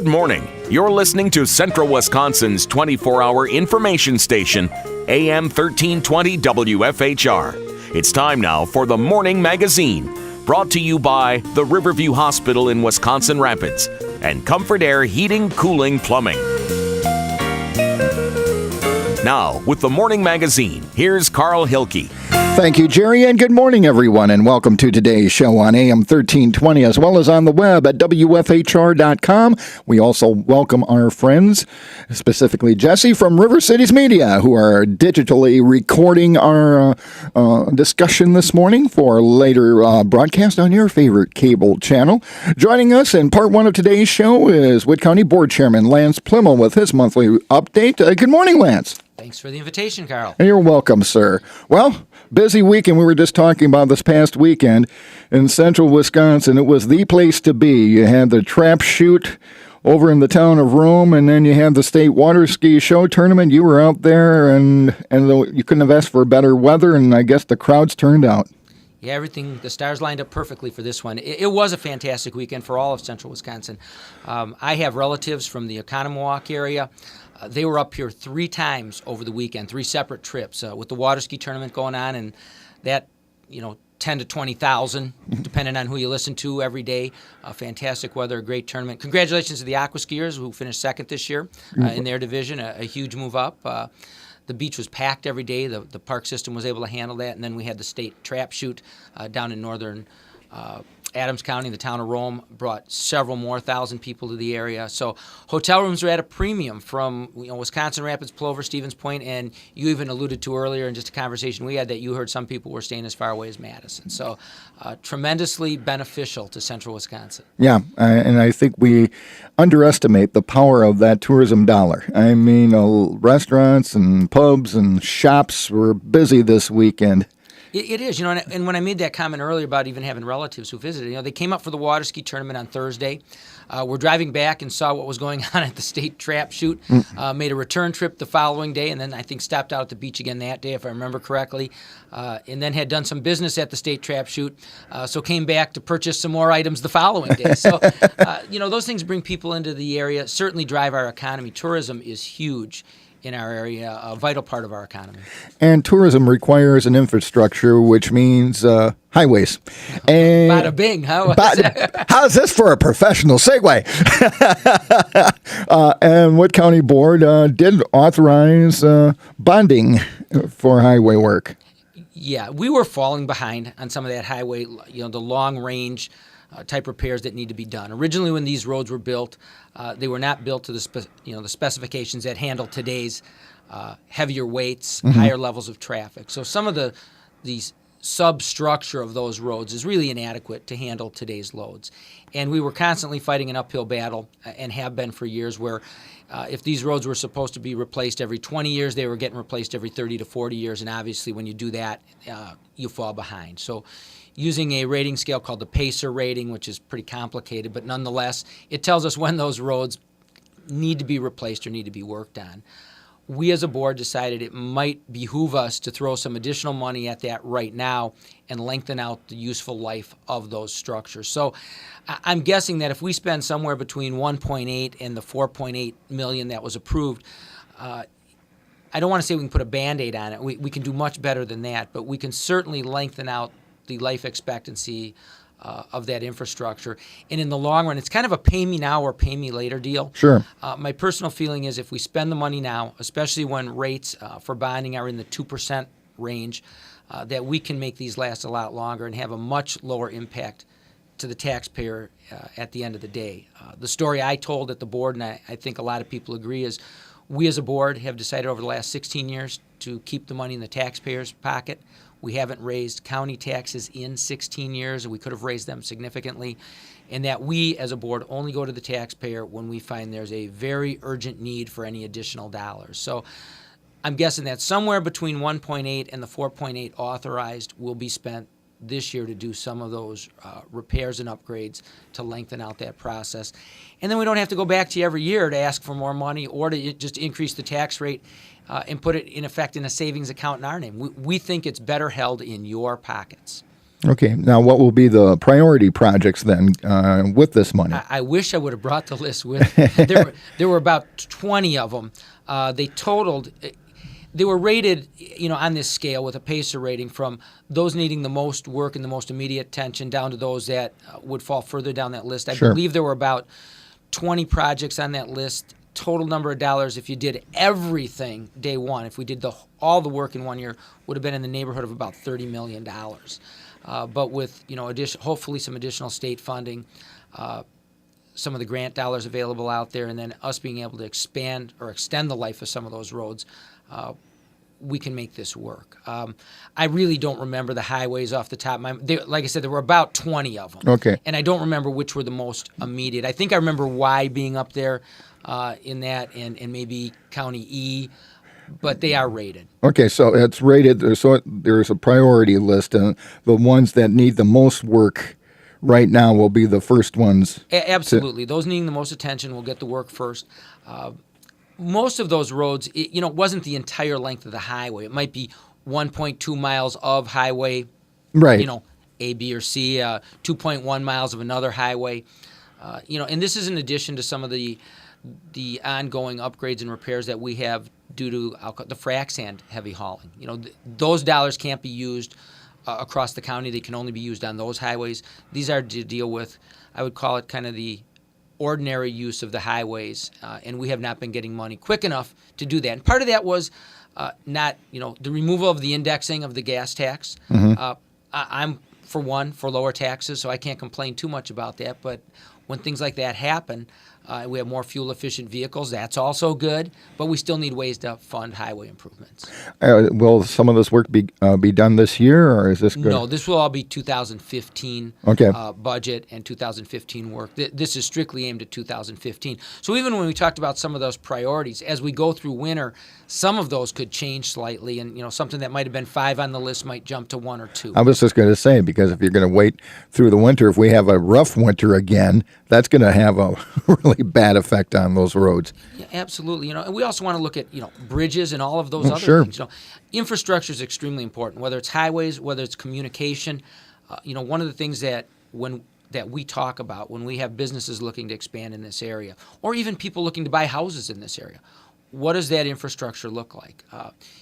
Good morning. You're listening to Central Wisconsin's 24-hour information station, AM 1320 WFHR. It's time now for the Morning Magazine, brought to you by the Riverview Hospital in Wisconsin Rapids and Comfort Air Heating, Cooling, Plumbing. Now, with the Morning Magazine, here's Carl Hilke. Thank you, Jerry, and good morning, everyone, and welcome to today's show on AM 1320, as well as on the web at WFHR.com. We also welcome our friends, specifically Jesse from River Cities Media, who are digitally recording our discussion this morning for later broadcast on your favorite cable channel. Joining us in part one of today's show is Wood County Board Chairman Lance Pliml with his monthly update. Good morning, Lance. Thanks for the invitation, Carl. You're welcome, sir. Well, busy weekend. We were just talking about this past weekend in central Wisconsin. It was the place to be. You had the trap shoot over in the town of Rome, and then you had the state water ski show tournament. You were out there, and you couldn't have asked for better weather, and I guess the crowds turned out. Yeah, the stars lined up perfectly for this one. It was a fantastic weekend for all of central Wisconsin. I have relatives from the Oconomowoc area. They were up here 3 times over the weekend, 3 separate trips, with the water ski tournament going on, and that, 10 to 20,000, depending on who you listen to every day. Fantastic weather, a great tournament. Congratulations to the aqua skiers who finished second this year in their division, a huge move up. The beach was packed every day. The park system was able to handle that, and then we had the state trap shoot down in northern Adams County. The town of Rome brought several more thousand people to the area. So hotel rooms are at a premium from Wisconsin Rapids, Plover, Stevens Point, and you even alluded to earlier in just a conversation we had that you heard some people were staying as far away as Madison. So tremendously beneficial to central Wisconsin. Yeah, and I think we underestimate the power of that tourism dollar. I mean, restaurants and pubs and shops were busy this weekend. It is, and when I made that comment earlier about even having relatives who visited, they came up for the water ski tournament on Thursday. We're driving back and saw what was going on at the state trap shoot, made a return trip the following day, and then I think stopped out at the beach again that day, if I remember correctly, and then had done some business at the state trap shoot, so came back to purchase some more items the following day. So, those things bring people into the area, certainly drive our economy. Tourism is huge in our area, a vital part of our economy. And tourism requires an infrastructure, which means highways. And bada bing, huh? How's this for a professional segue? And Wood County Board did authorize bonding for highway work. Yeah, we were falling behind on some of that highway, the long range type repairs that need to be done. Originally, when these roads were built, they were not built to the specifications that handle today's heavier weights, higher levels of traffic. So some of the substructure of those roads is really inadequate to handle today's loads. And we were constantly fighting an uphill battle, and have been for years, where if these roads were supposed to be replaced every 20 years, they were getting replaced every 30 to 40 years. And obviously, when you do that, you fall behind. So using a rating scale called the PACER rating, which is pretty complicated, but nonetheless, it tells us when those roads need to be replaced or need to be worked on. We as a board decided it might behoove us to throw some additional money at that right now and lengthen out the useful life of those structures. So I'm guessing that if we spend somewhere between 1.8 and the 4.8 million that was approved, I don't want to say we can put a Band-Aid on it. We can do much better than that, but we can certainly lengthen out the life expectancy of that infrastructure. And in the long run, it's kind of a pay me now or pay me later deal. Sure. My personal feeling is if we spend the money now, especially when rates for bonding are in the 2% range, that we can make these last a lot longer and have a much lower impact to the taxpayer at the end of the day. The story I told at the board, and I think a lot of people agree, is we as a board have decided over the last 16 years to keep the money in the taxpayer's pocket. We haven't raised county taxes in 16 years, and we could have raised them significantly, and that we as a board only go to the taxpayer when we find there's a very urgent need for any additional dollars. So I'm guessing that somewhere between 1.8 and the 4.8 authorized will be spent this year to do some of those repairs and upgrades to lengthen out that process. And then we don't have to go back to you every year to ask for more money or to just increase the tax rate and put it in effect in a savings account in our name. We think it's better held in your pockets. Okay. Now, what will be the priority projects then with this money? I wish I would have brought the list with. There were about 20 of them. They totaled. They were rated, on this scale with a PACER rating from those needing the most work and the most immediate attention down to those that would fall further down that list. I believe there were about 20 projects on that list. Total number of dollars, if you did everything day one, if we did all the work in 1 year, would have been in the neighborhood of about $30 million. But with hopefully some additional state funding, some of the grant dollars available out there, and then us being able to expand or extend the life of some of those roads, we can make this work. I really don't remember the highways off the top of my mind. Like I said, there were about 20 of them. Okay. And I don't remember which were the most immediate. I think I remember Y being up there in that, and maybe County E, but they are rated. Okay, so it's rated. So there's a priority list, and the ones that need the most work right now will be the first ones. Absolutely. Those needing the most attention will get the work first. Most of those roads, it wasn't the entire length of the highway. It might be 1.2 miles of highway, right? A, B, or C, 2.1 miles of another highway. And this is in addition to some of the ongoing upgrades and repairs that we have due to the frac sand heavy hauling. Those dollars can't be used across the county. They can only be used on those highways. These are to deal with, I would call it kind of the ordinary use of the highways, and we have not been getting money quick enough to do that. And part of that was not, the removal of the indexing of the gas tax. I'm, for one, for lower taxes, so I can't complain too much about that. But when things like that happen, we have more fuel-efficient vehicles. That's also good, but we still need ways to fund highway improvements. Will some of this work be done this year, or is this good? No, this will all be 2015 budget and 2015 work. This is strictly aimed at 2015. So even when we talked about some of those priorities, as we go through winter, some of those could change slightly, and something that might have been 5 on the list might jump to 1 or 2. I was just going to say, because if you're going to wait through the winter, if we have a rough winter again, that's going to have a really bad effect on those roads. Yeah, absolutely. And we also want to look at bridges and all of those other things. Infrastructure is extremely important, whether it's highways, whether it's communication. One of the things that we talk about when we have businesses looking to expand in this area, or even people looking to buy houses in this area, what does that infrastructure look like?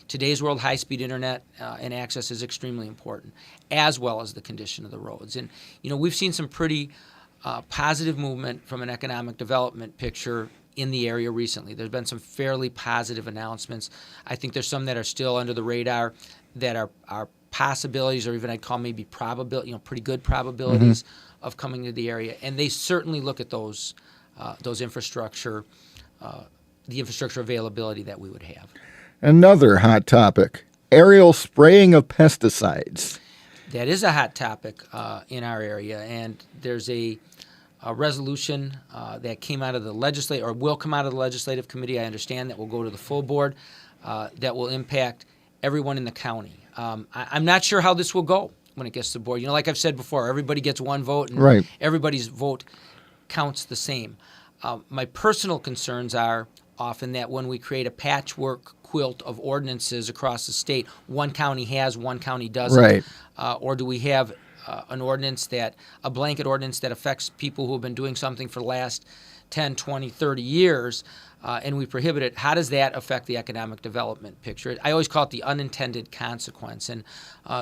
Today's world, high-speed internet and access is extremely important, as well as the condition of the roads. And we've seen some pretty positive movement from an economic development picture in the area recently. There's been some fairly positive announcements. I think there's some that are still under the radar that are possibilities, or even I'd call maybe probability, pretty good probabilities of coming to the area. And they certainly look at those infrastructure, the infrastructure availability that we would have. Another hot topic: aerial spraying of pesticides. That is a hot topic in our area, and there's a resolution that came out of the legislative, or will come out of the legislative committee, I understand, that will go to the full board, that will impact everyone in the county. I'm not sure how this will go when it gets to the board. Like I've said before, everybody gets one vote, and everybody's vote counts the same. My personal concerns are often that when we create a patchwork quilt of ordinances across the state, one county has, one county doesn't. Or do we have a blanket ordinance that affects people who have been doing something for the last 10, 20, 30 years, and we prohibit it? How does that affect the economic development picture? I always call it the unintended consequence. And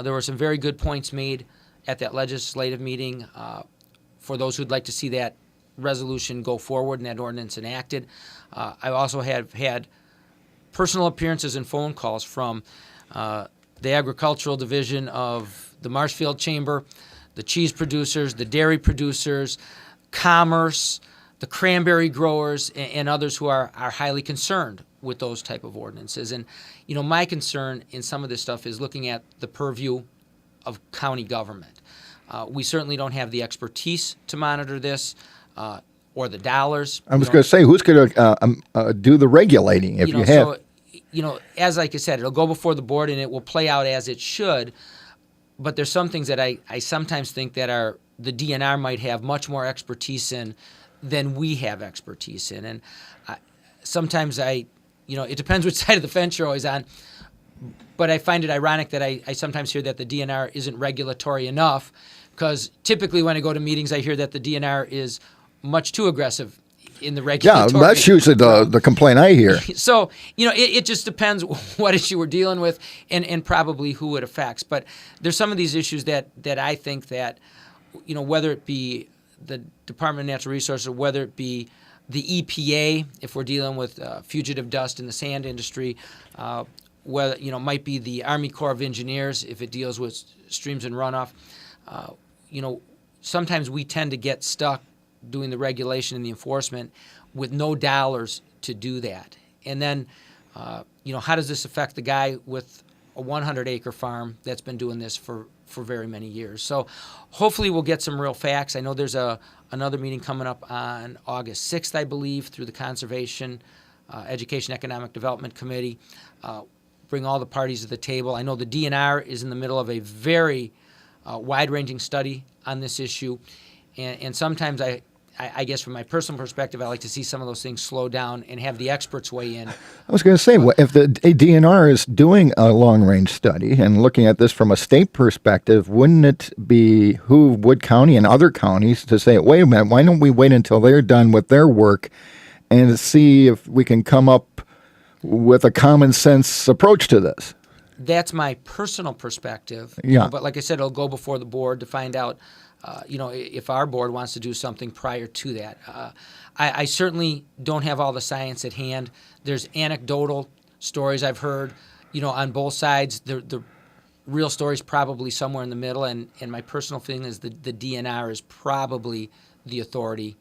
there were some very good points made at that legislative meeting for those who'd like to see that resolution go forward and that ordinance enacted. I also have had personal appearances and phone calls from the agricultural division of the Marshfield Chamber, the cheese producers, the dairy producers, commerce, the cranberry growers, and others who are highly concerned with those type of ordinances. And, my concern in some of this stuff is looking at the purview of county government. We certainly don't have the expertise to monitor this or the dollars. I was going to say, who's going to do the regulating if you have? So, as like I said, it'll go before the board and it will play out as it should. But there's some things that I sometimes think that the DNR might have much more expertise in than we have expertise in. And sometimes it depends which side of the fence you're always on. But I find it ironic that I sometimes hear that the DNR isn't regulatory enough, because typically when I go to meetings, I hear that the DNR is much too aggressive in the regulatory. Yeah, that's usually the complaint I hear. So, it just depends what issue we're dealing with and probably who it affects. But there's some of these issues that I think that, whether it be the Department of Natural Resources or whether it be the EPA, if we're dealing with fugitive dust in the sand industry, whether, might be the Army Corps of Engineers if it deals with streams and runoff. Sometimes we tend to get stuck doing the regulation and the enforcement with no dollars to do that. And then, how does this affect the guy with a 100-acre farm that's been doing this for very many years? So hopefully we'll get some real facts. I know there's another meeting coming up on August 6th, I believe, through the Conservation, Education, Economic Development Committee. Bring all the parties to the table. I know the DNR is in the middle of a very wide-ranging study on this issue. And sometimes I guess from my personal perspective, I like to see some of those things slow down and have the experts weigh in. I was going to say, if the DNR is doing a long-range study and looking at this from a state perspective, wouldn't it behoove Wood County and other counties to say, wait a minute, why don't we wait until they're done with their work and see if we can come up with a common sense approach to this? That's my personal perspective. Yeah. But like I said, it'll go before the board to find out, if our board wants to do something prior to that. I certainly don't have all the science at hand. There's anecdotal stories I've heard, on both sides. The real story's probably somewhere in the middle, and my personal feeling is the DNR is probably the authority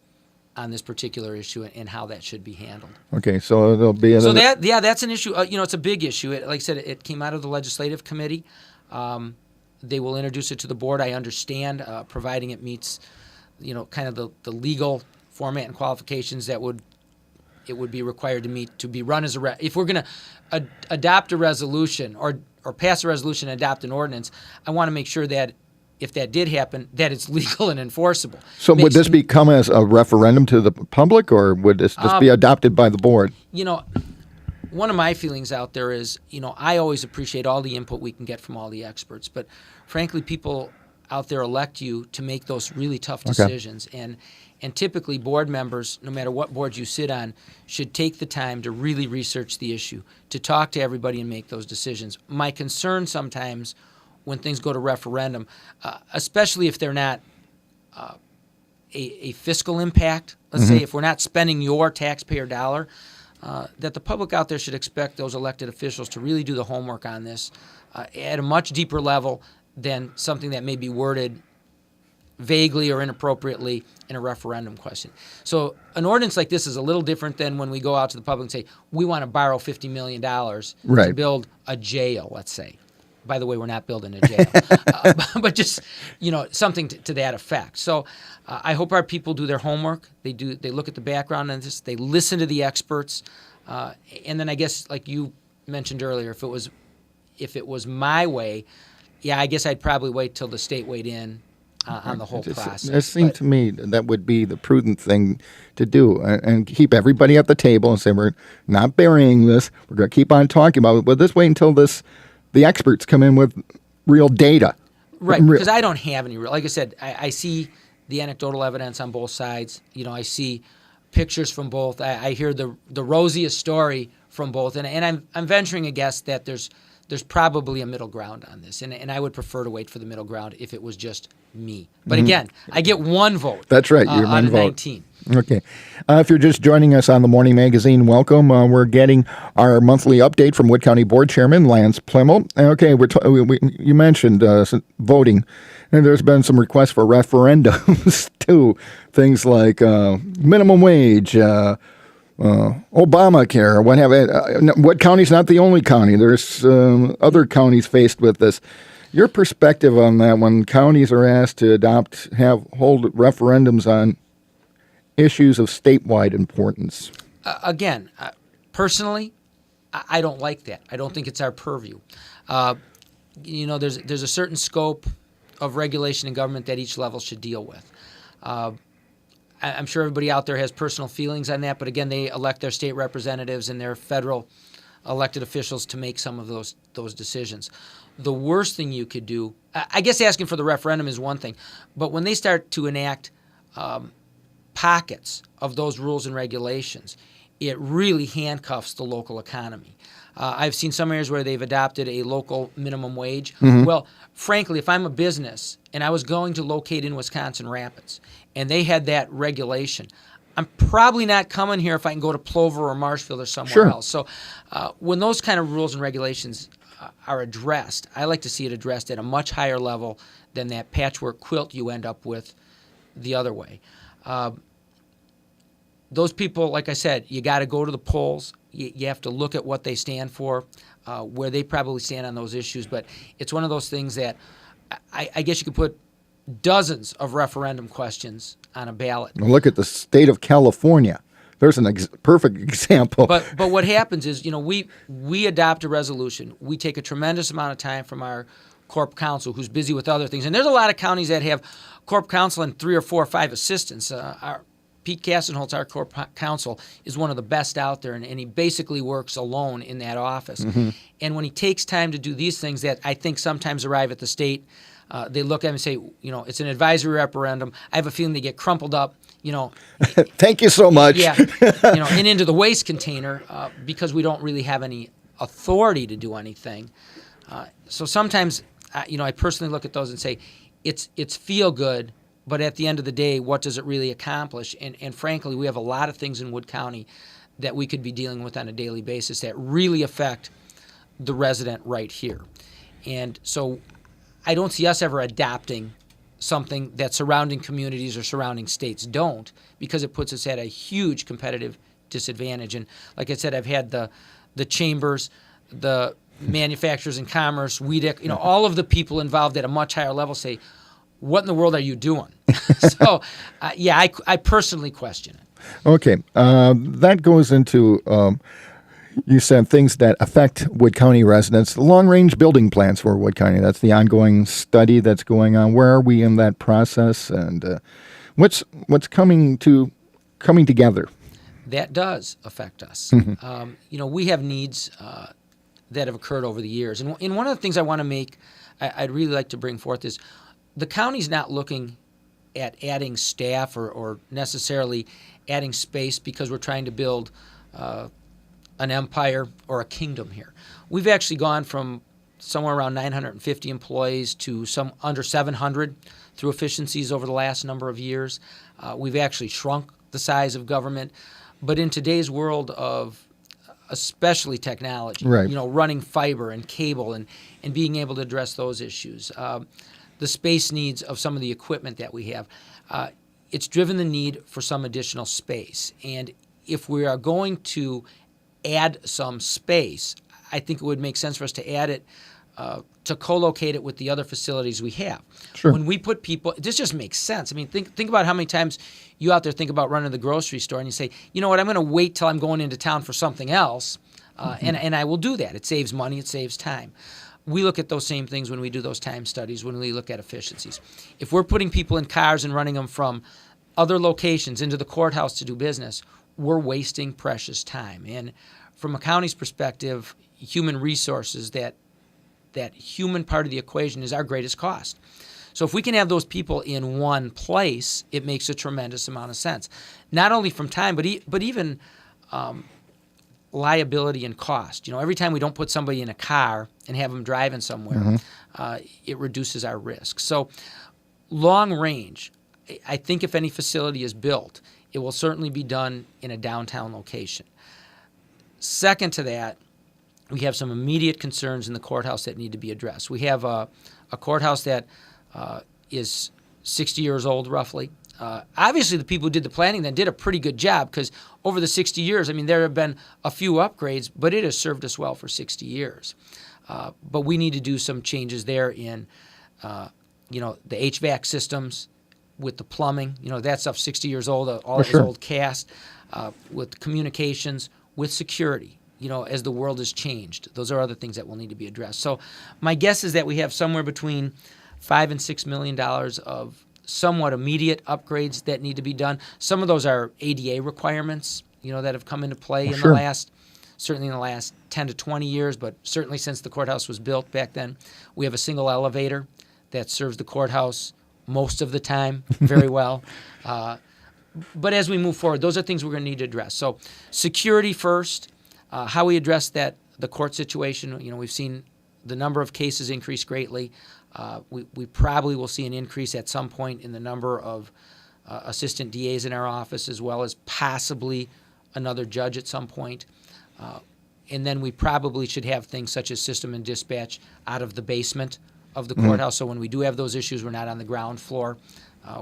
on this particular issue and how that should be handled. Okay, so there'll be So that's an issue. It's a big issue. Like I said, it came out of the legislative committee. They will introduce it to the board. I understand, providing it meets, kind of the legal format and qualifications that it would be required to meet to be run as if we're going to adopt a resolution or pass a resolution and adopt an ordinance. I want to make sure that if that did happen, that it's legal and enforceable. So would this become as a referendum to the public, or would this just be adopted by the board? One of my feelings out there is, I always appreciate all the input we can get from all the experts, but frankly, people out there elect you to make those really tough decisions. And typically board members, no matter what board you sit on, should take the time to really research the issue, to talk to everybody and make those decisions. My concern sometimes when things go to referendum, especially if they're not a fiscal impact, let's say if we're not spending your taxpayer dollar, that the public out there should expect those elected officials to really do the homework on this at a much deeper level than something that may be worded vaguely or inappropriately in a referendum question. So an ordinance like this is a little different than when we go out to the public and say, we want to borrow $50 million to build a jail, let's say. By the way, we're not building a jail, but just, something to that effect. So I hope our people do their homework. They look at the background on this. They listen to the experts. And then I guess, like you mentioned earlier, if it was my way, I guess I'd probably wait till the state weighed in on the whole process. It seemed to me that would be the prudent thing to do, and keep everybody at the table and say, we're not burying this. We're going to keep on talking about it, but let's wait until the experts come in with real data. Right, because I don't have any real. Like I said, I see the anecdotal evidence on both sides. I see pictures from both. I hear the rosiest story from both, and I'm venturing a guess that there's probably a middle ground on this, and I would prefer to wait for the middle ground if it was just me. But again, I get one vote. That's right, you're one vote. 19. Okay. If you're just joining us on the Morning Magazine, welcome. We're getting our monthly update from Wood County Board Chairman Lance Pliml. Okay, you mentioned voting, and there's been some requests for referendums too. Things like minimum wage, Obamacare, what have you. Wood County's not the only county. There's other counties faced with this. Your perspective on that when counties are asked to hold referendums on issues of statewide importance? Again, personally, I don't like that. I don't think it's our purview. There's a certain scope of regulation in government that each level should deal with. I'm sure everybody out there has personal feelings on that, but again, they elect their state representatives and their federal elected officials to make some of those decisions. The worst thing you could do, I guess asking for the referendum is one thing, but when they start to enact pockets of those rules and regulations, it really handcuffs the local economy. I've seen some areas where they've adopted a local minimum wage. Well, frankly, if I'm a business and I was going to locate in Wisconsin Rapids and they had that regulation, I'm probably not coming here if I can go to Plover or Marshfield or somewhere else. So when those kind of rules and regulations are addressed, I like to see it addressed at a much higher level than that patchwork quilt you end up with the other way. Those people, like I said, you got to go to the polls. You have to look at what they stand for, where they probably stand on those issues. But it's one of those things that I guess you could put dozens of referendum questions on a ballot. Look at the state of California. There's an perfect example. But what happens is, we adopt a resolution. We take a tremendous amount of time from our corp counsel, who's busy with other things. And there's a lot of counties that have corp counsel and 3 or 4 or 5 assistants. Pete Kastenholz, our corp counsel, is one of the best out there, and he basically works alone in that office. And when he takes time to do these things that I think sometimes arrive at the state, they look at him and say, it's an advisory referendum. I have a feeling they get crumpled up, Thank you so much. Yeah, and into the waste container because we don't really have any authority to do anything. So sometimes, I personally look at those and say, it's feel good. But at the end of the day, what does it really accomplish? And frankly, we have a lot of things in Wood County that we could be dealing with on a daily basis that really affect the resident right here. And so I don't see us ever adopting something that surrounding communities or surrounding states don't, because it puts us at a huge competitive disadvantage. And like I said, I've had the chambers, the manufacturers and commerce, WEDC, all of the people involved at a much higher level say, what in the world are you doing? So, I personally question it. Okay. That goes into, you said, things that affect Wood County residents. The long-range building plans for Wood County, that's the ongoing study that's going on. Where are we in that process? And what's coming together? That does affect us. We have needs that have occurred over the years. And one of the things I want to make, I'd really like to bring forth is, the county's not looking at adding staff or necessarily adding space because we're trying to build an empire or a kingdom here. We've actually gone from somewhere around 950 employees to some under 700 through efficiencies over the last number of years. We've actually shrunk the size of government. But in today's world of especially technology, running fiber and cable and being able to address those issues, the space needs of some of the equipment that we have, it's driven the need for some additional space. And if we are going to add some space, I think it would make sense for us to add it, to co-locate it with the other facilities we have. Sure. When we put people, this just makes sense. I mean, think about how many times you out there think about running the grocery store and you say, you know what, I'm going to wait till I'm going into town for something else, and I will do that. It saves money, it saves time. We look at those same things when we do those time studies, when we look at efficiencies. If we're putting people in cars and running them from other locations into the courthouse to do business, we're wasting precious time. And from a county's perspective, human resources, that human part of the equation is our greatest cost. So if we can have those people in one place, it makes a tremendous amount of sense. Not only from time, but even liability and cost. Every time we don't put somebody in a car and have them driving somewhere, it reduces our risk. So long range, I think if any facility is built, it will certainly be done in a downtown location. Second to that, we have some immediate concerns in the courthouse that need to be addressed. We have a courthouse that is 60 years old, roughly. Obviously, the people who did the planning then did a pretty good job, because over the 60 years, there have been a few upgrades, but it has served us well for 60 years. But we need to do some changes there in, the HVAC systems, with the plumbing. That stuff's 60 years old, all of its old cast, with communications, with security. As the world has changed, those are other things that will need to be addressed. So my guess is that we have somewhere between $5 and $6 million of somewhat immediate upgrades that need to be done. Some of those are ADA requirements, that have come into play in the last certainly in the last 10 to 20 years, but certainly since the courthouse was built back then. We have a single elevator that serves the courthouse most of the time very well. But as we move forward, those are things we're going to need to address. So security first, how we address the court situation. We've seen the number of cases increase greatly. We probably will see an increase at some point in the number of assistant DAs in our office, as well as possibly another judge at some point. And then we probably should have things such as system and dispatch out of the basement of the courthouse. So when we do have those issues, we're not on the ground floor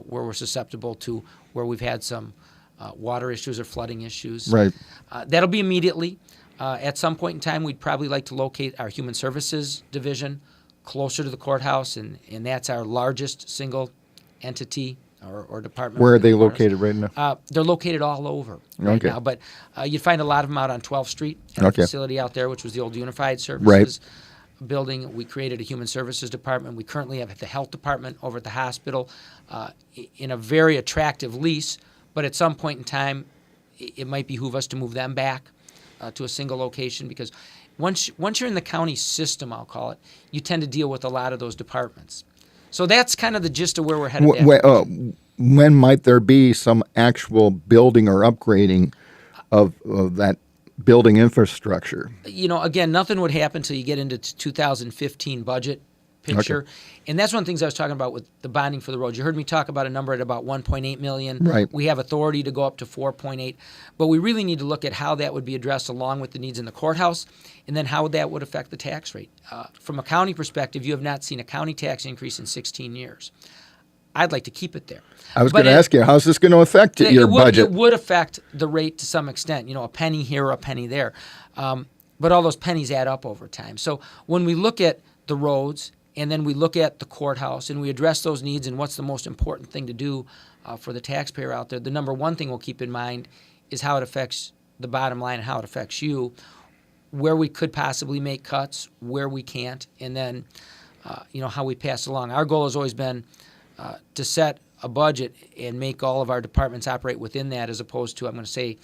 where we're susceptible to where we've had some water issues or flooding issues. Right. That'll be immediately. At some point in time, we'd probably like to locate our Human Services Division closer to the courthouse, and that's our largest single entity or department. Where are they located right now? They're located all over right now, but you'd find a lot of them out on 12th Street at a facility out there, which was the old Unified Services building. We created a Human Services Department. We currently have the Health Department over at the hospital in a very attractive lease, but at some point in time, it might behoove us to move them back to a single location, because once you're in the county system, I'll call it, you tend to deal with a lot of those departments. So that's kind of the gist of where we're headed. When might there be some actual building or upgrading of that building infrastructure? Again, nothing would happen until you get into 2015 budget picture. Okay. And that's one of the things I was talking about with the bonding for the roads. You heard me talk about a number at about $1.8 million. Right. We have authority to go up to $4.8. But we really need to look at how that would be addressed along with the needs in the courthouse, and then how that would affect the tax rate. From a county perspective, you have not seen a county tax increase in 16 years. I'd like to keep it there. I was going to ask you, how's this going to affect your budget? It would affect the rate to some extent, a penny here or a penny there. But all those pennies add up over time. So when we look at the roads, and then we look at the courthouse, and we address those needs and what's the most important thing to do for the taxpayer out there, the number one thing we'll keep in mind is how it affects the bottom line and how it affects you, where we could possibly make cuts, where we can't, and then how we pass along. Our goal has always been to set a budget and make all of our departments operate within that, as opposed to, I'm going to say,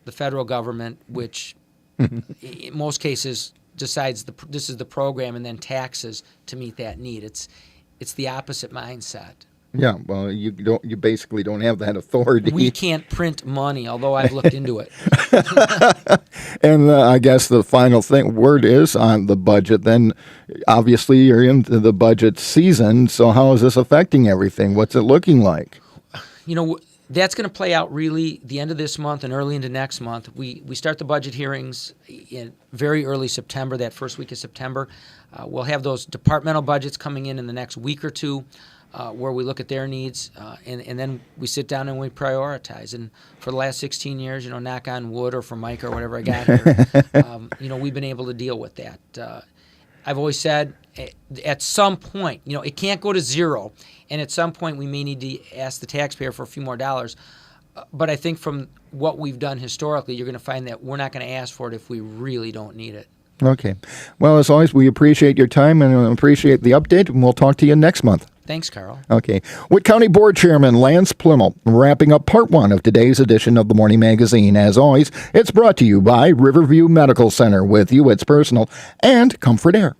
the federal government, which in most cases decides this is the program and then taxes to meet that need. It's the opposite mindset. Yeah, well, you basically don't have that authority. We can't print money, although I've looked into it. And I guess the final word is on the budget. Then, obviously, you're into the budget season. So, how is this affecting everything? What's it looking like? That's going to play out really the end of this month and early into next month. We start the budget hearings in very early September, that first week of September. We'll have those departmental budgets coming in the next week or two, where we look at their needs, and then we sit down and we prioritize. And for the last 16 years, knock on wood or for Mike or whatever I got here, we've been able to deal with that. I've always said at some point, it can't go to zero, and at some point we may need to ask the taxpayer for a few more dollars. But I think from what we've done historically, you're going to find that we're not going to ask for it if we really don't need it. Okay. Well, as always, we appreciate your time and appreciate the update, and we'll talk to you next month. Thanks, Carl. Okay. Wood County Board Chairman Lance Pliml wrapping up part one of today's edition of the Morning Magazine. As always, it's brought to you by Riverview Medical Center. With you, it's personal and Comfort Air.